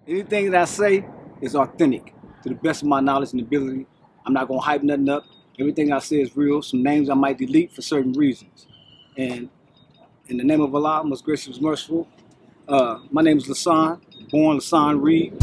Anything that I say is authentic to the best of my knowledge and ability. I'm not gonna hype nothing up. Everything I say is real. Some names I might delete for certain reasons. And in the name of Allah, most gracious, merciful. My name is Lasan, born Lasan Reed.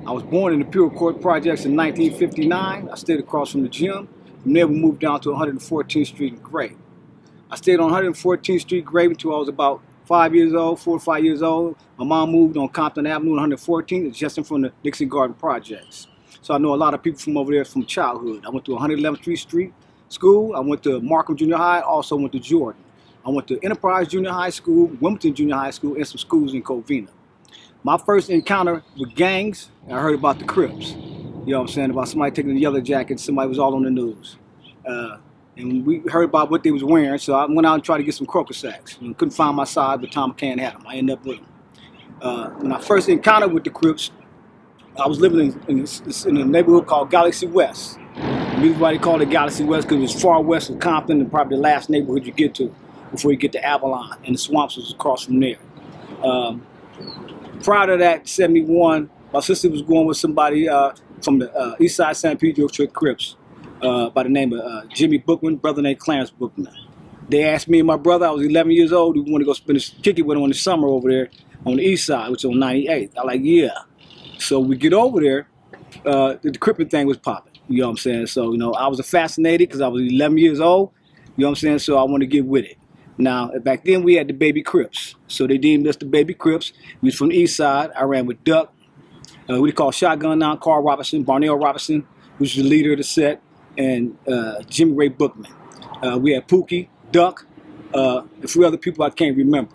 I was born in the Pure Court Projects in 1959. I stayed across from the gym. From there, we moved down to 114th Street in Gray. I stayed on 114th Street Gray until I was about 5 years old, 4 or 5 years old. My mom moved on Compton Avenue, 114th, adjacent from the Dixie Garden Projects. So I know a lot of people from over there from childhood. I went to 111th Street School. I went to Markham Junior High. Also went to Jordan. I went to Enterprise Junior High School, Wilmington Junior High School, and some schools in Covina. My first encounter with gangs, I heard about the Crips. You know what I'm saying? About somebody taking the yellow jacket, somebody was all on the news. And we heard about what they was wearing, so I went out and tried to get some croaker sacks. Couldn't find my size, but Tom McCann had them. I ended up with them. When I first encountered with the Crips, I was living in a neighborhood called Galaxy West. The reason why they called it Galaxy West because it was far west of Compton and probably the last neighborhood you get to before you get to Avalon, and the swamps was across from there. Prior to that, 71, my sister was going with somebody from the East Side San Pedro Crips by the name of Jimmy Bookman, brother named Clarence Bookman. They asked me and my brother, I was 11 years old, we wanted to go spend a kick it with them in the summer over there on the East Side, which is on 98th. I like, yeah. So we get over there, the Crippin' thing was popping, you know what I'm saying? So, I was fascinated because I was 11 years old, you know what I'm saying? So I wanted to get with it. Now, back then we had the baby Crips. So they deemed us the baby Crips. We was from the East Side. I ran with Duck. We called Shotgun now, Carl Robinson, Barnell Robinson, who's the leader of the set, and Jimmy Ray Bookman. We had Pookie, Duck, and 3 other people I can't remember.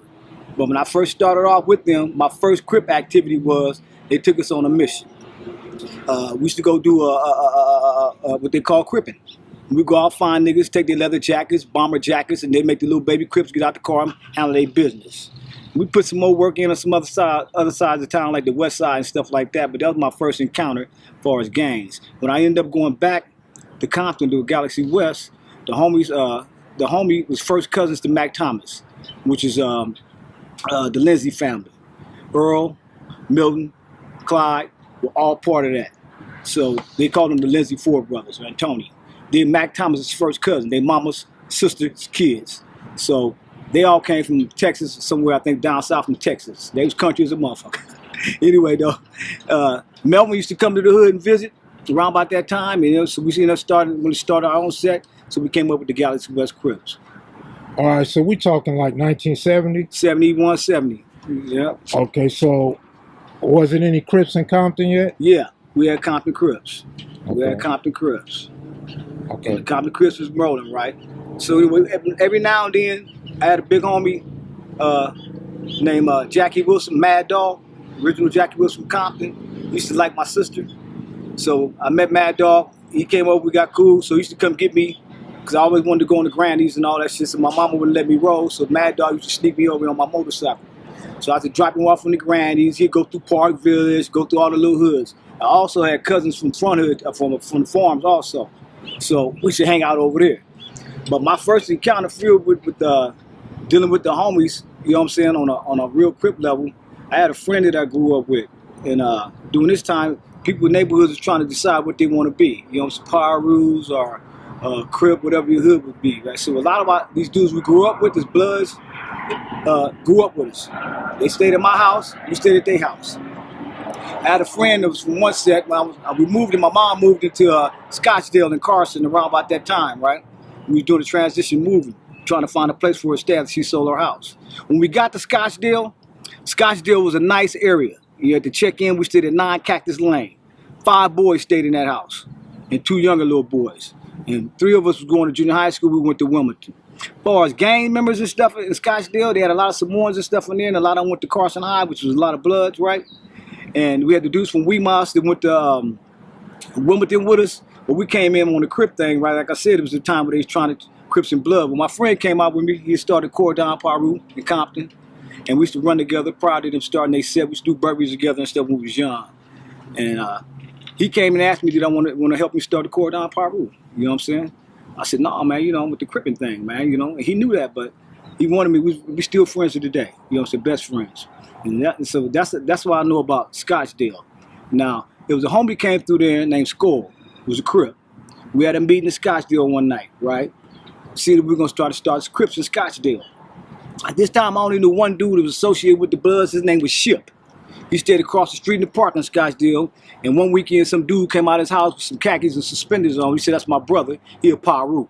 But when I first started off with them, my first Crip activity was they took us on a mission. We used to go do what they call cripping. We go out, find niggas, take their leather jackets, bomber jackets, and they make the little baby Crips get out the car and handle their business. We put some more work in on some other sides of town, like the West Side and stuff like that, but that was my first encounter as far as gangs. When I ended up going back to Compton to Galaxy West, the homie was first cousins to Mac Thomas, which is the Lindsay family. Earl, Milton, Clyde were all part of that. So they called them the Lindsay Four brothers, right? Tony. Then Mac Thomas' first cousin, their mama's sister's kids. So they all came from Texas, somewhere I think down south from Texas. They was country as a motherfucker. Anyway, though, Melvin used to come to the hood and visit around about that time. And so we seen us when we started our own set. So we came up with the Galaxy West Crips. All right, so we talking like 1970? 71, 70. Yeah. Okay, so was it any Crips in Compton yet? Yeah, we had Compton Crips. Okay. We had Compton Crips. Okay. And the Compton Crips was rolling, right? So every now and then, I had a big homie named Jackie Wilson, Mad Dog, original Jackie Wilson from Compton. He used to like my sister. So I met Mad Dog. He came over, we got cool. So he used to come get me because I always wanted to go on the grandies and all that shit. So my mama wouldn't let me roll. So Mad Dog used to sneak me over on my motorcycle. So I had to drop him off on the grandies. He'd go through Park Village, go through all the little hoods. I also had cousins from front hood, from the farms also. So we should hang out over there. But my first encounter filled with dealing with the homies, you know what I'm saying, on a real Crip level, I had a friend that I grew up with. And during this time, people in neighborhoods are trying to decide what they want to be. You know, Pirus or Crip, whatever your hood would be. Right? So a lot of these dudes we grew up with, as Bloods, grew up with us. They stayed at my house, we stayed at their house. I had a friend that was from one set. We moved, and my mom moved into Scottsdale and Carson around about that time, right? We was doing the transition moving, trying to find a place for her to stay after she sold her house. When we got to Scottsdale was a nice area. You had to check in. We stayed at 9 Cactus Lane. 5 boys stayed in that house, and 2 younger little boys. And 3 of us was going to junior high school. We went to Wilmington. As far as gang members and stuff in Scottsdale, they had a lot of Samoans and stuff in there, and a lot of them went to Carson High, which was a lot of Bloods, right? And we had the dudes from Weemos that went to Wilmington with us. But we came in on the Crip thing, right? Like I said, it was the time where they was trying to Crips and Bloods. When my friend came out with me, he started Cordon Piru in Compton. And we used to run together prior to them starting they set. We used to do burpees together and stuff when we was young. And He came and asked me, did I want to help me start the court down Piru? You know what I'm saying? I said, no, man, you know, I'm with the Crippin' thing, man, you know. And he knew that, but he wanted me, we still friends to today. You know what I'm saying? Best friends. And so that's why I know about Scottsdale. Now, there was a homie came through there named Skull, who was a Crip. We had a meeting in Scottsdale one night, right? See that we were going to start Crips in Scottsdale. At this time, I only knew one dude that was associated with the Bloods. His name was Ship. He stayed across the street in the park in Scottsdale. And one weekend, some dude came out of his house with some khakis and suspenders on. He said, that's my brother. He a Piru.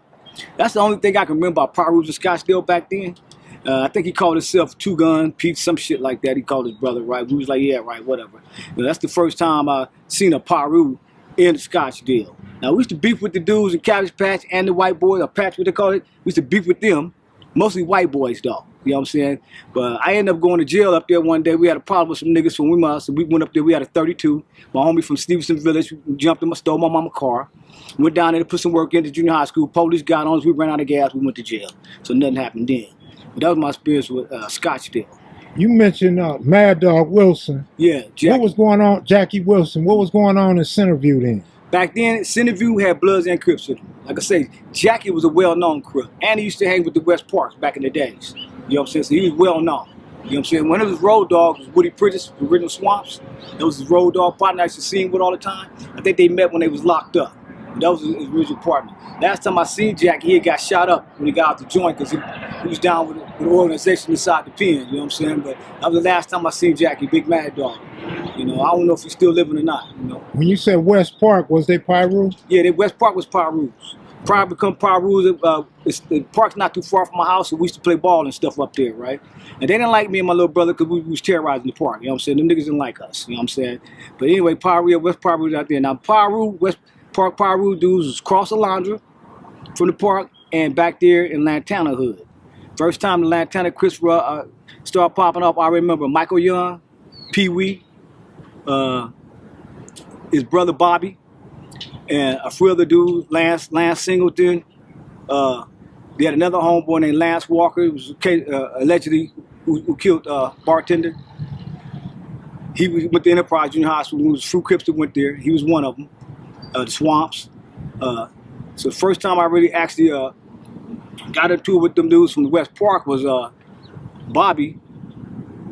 That's the only thing I can remember about Pirus in Scottsdale back then. I think he called himself Two Gun Pete, some shit like that. He called his brother, right? We was like, yeah, right, whatever. You know, that's the first time I seen a Piru in Scottsdale. Now, we used to beef with the dudes in Cabbage Patch and the white boys, or Patch, what they call it. We used to beef with them, mostly white boys, though. You know what I'm saying? But I ended up going to jail up there one day. We had a problem with some niggas from Weimar, so we went up there. We had a 32. My homie from Stevenson Village jumped in, stole my mama's car. Went down there to put some work into junior high school. Police got on us. We ran out of gas. We went to jail. So nothing happened then. But that was my experience with Scottsdale. You mentioned Mad Dog Wilson. Yeah, Jackie. What was going on, Jackie Wilson? What was going on in Centerview then? Back then, Centerview had Bloods and Crips in them. Like I say, Jackie was a well-known Crip. And he used to hang with the West Parks back in the days. You know what I'm saying? So he was well-known. You know what I'm saying? One of his road dogs was Woody Prentice, the original Swamps. That was his road dog partner I used to see him with all the time. I think they met when they was locked up. That was his original partner. Last time I seen Jackie, he had got shot up when he got out the joint because he was down with the organization inside the pen, you know what I'm saying? But that was the last time I seen Jackie, Big Mad Dog. You know, I don't know if he's still living or not, you know. When you said West Park, was they Piru? Yeah, West Park was Pirus. Prior to become Pirus, the park's not too far from my house, so we used to play ball and stuff up there, right? And they didn't like me and my little brother because we was terrorizing the park, you know what I'm saying? Them niggas didn't like us, you know what I'm saying? But anyway, Piru, West Piru was out there. Now, West Park Piru dudes was cross Alondra from the park and back there in Lantana hood. First time the Lantana Crips started popping up, I remember Michael Young, Pee Wee, his brother Bobby, and a few other dudes, Lance Singleton. They had another homeboy named Lance Walker, who was allegedly who killed bartender. He went to Enterprise Junior High School. It was a few Crips that went there. He was one of them. The Swamps. So the first time I really actually got into it with them dudes from the West Park was Bobby,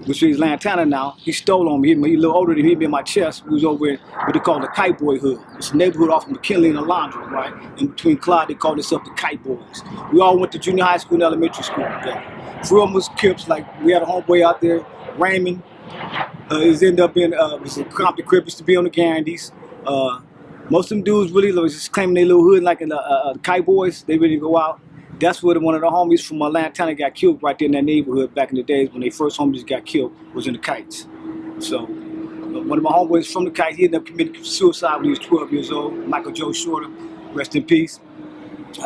which is Lantana now. He stole on me. He a little older than he, be in my chest. We was over in what they call the Kite Boy Hood. It's a neighborhood off of McKinley and Alondra, right? In between Clyde, they called themselves the Kite Boys. We all went to junior high school and elementary school together. Three of them was Crips. Like, we had a homeboy out there, Raymond. He's ended up in, was a Compton Crip, used to be on the Guarantees. Most of them dudes really was just claiming their little hood like in the Kite Boys. They really go out. That's where one of the homies from Lantana got killed right there in that neighborhood back in the days when they first homies got killed was in the Kites. So one of my homeboys from the Kites, he ended up committing suicide when he was 12 years old. Michael Joe Shorter, rest in peace.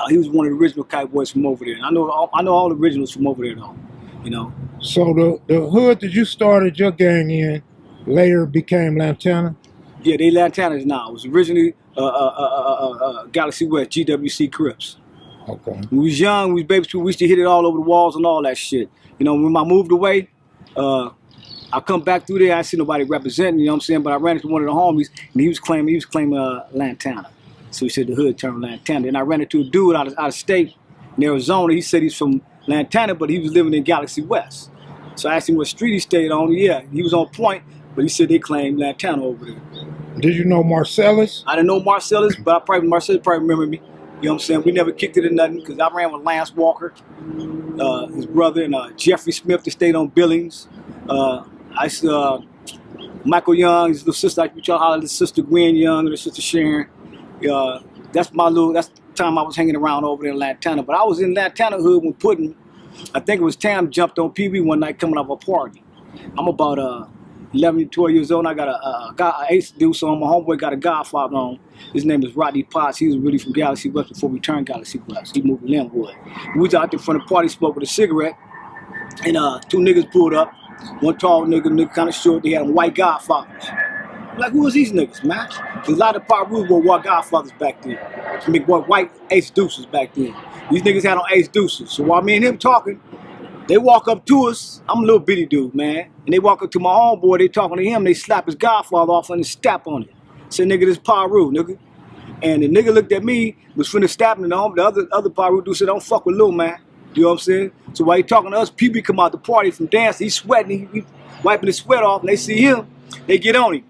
He was one of the original Kite Boys from over there. And I know all the originals from over there though, you know. So the hood that you started your gang in later became Lantana? Yeah, they Lantanas now. It was originally Galaxy West, GWC Crips. Okay. When we was young, we was babies, we used to hit it all over the walls and all that shit. You know, when I moved away, I come back through there, I see nobody representing, you know what I'm saying? But I ran into one of the homies, and he was claiming Lantana. So he said the hood turned Lantana. And I ran into a dude out of state in Arizona. He said he's from Lantana, but he was living in Galaxy West. So I asked him what street he stayed on. Yeah, he was on point, but he said they claimed Lantana over there. Did you know Marcellus? I didn't know Marcellus, but Marcellus probably remember me. You know what I'm saying? We never kicked it or nothing because I ran with Lance Walker, his brother, and Jeffrey Smith that stayed on Billings. Michael Young, his little sister, like we try to holler, his sister Gwen Young and his sister Sharon. That's the time I was hanging around over there in Lantana. But I was in Lantana hood when I think it was Tam jumped on Pee Wee one night coming off a party. I'm about 11, 12 years old, and I got an ace dude, so my homeboy got a godfather on. His name is Rodney Potts. He was really from Galaxy West before we turned Galaxy West. He moved to Linwood. We was out there in front of the party, smoked with a cigarette, and two niggas pulled up. One tall nigga kind of short. They had them white godfathers. I'm like, who was these niggas, man? There's a lot of Piru were white godfathers back then. I mean, white ace deuces back then. These niggas had on ace deuces. So while me and him talking, they walk up to us. I'm a little bitty dude, man. And they walk up to my homeboy, they talking to him, they slap his godfather off and step on it. Said, nigga, this Piru, nigga. And the nigga looked at me, was finna stab him, and the other Piru dude said, don't fuck with Lil, man. You know what I'm saying? So while he talking to us, people come out the party from dancing, he's sweating, he wiping his sweat off, and they see him, they get on him.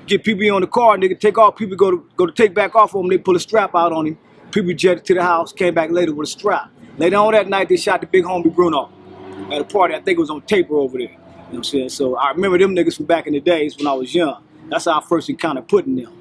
Get PB on the car, nigga, take off, people go to take back off of him, they pull a strap out on him. PB jetted to the house, came back later with a strap. Later on that night, they shot the big homie Bruno at a party. I think it was on Taper over there. You know what I'm saying? So I remember them niggas from back in the days when I was young. That's how I first encountered putting them.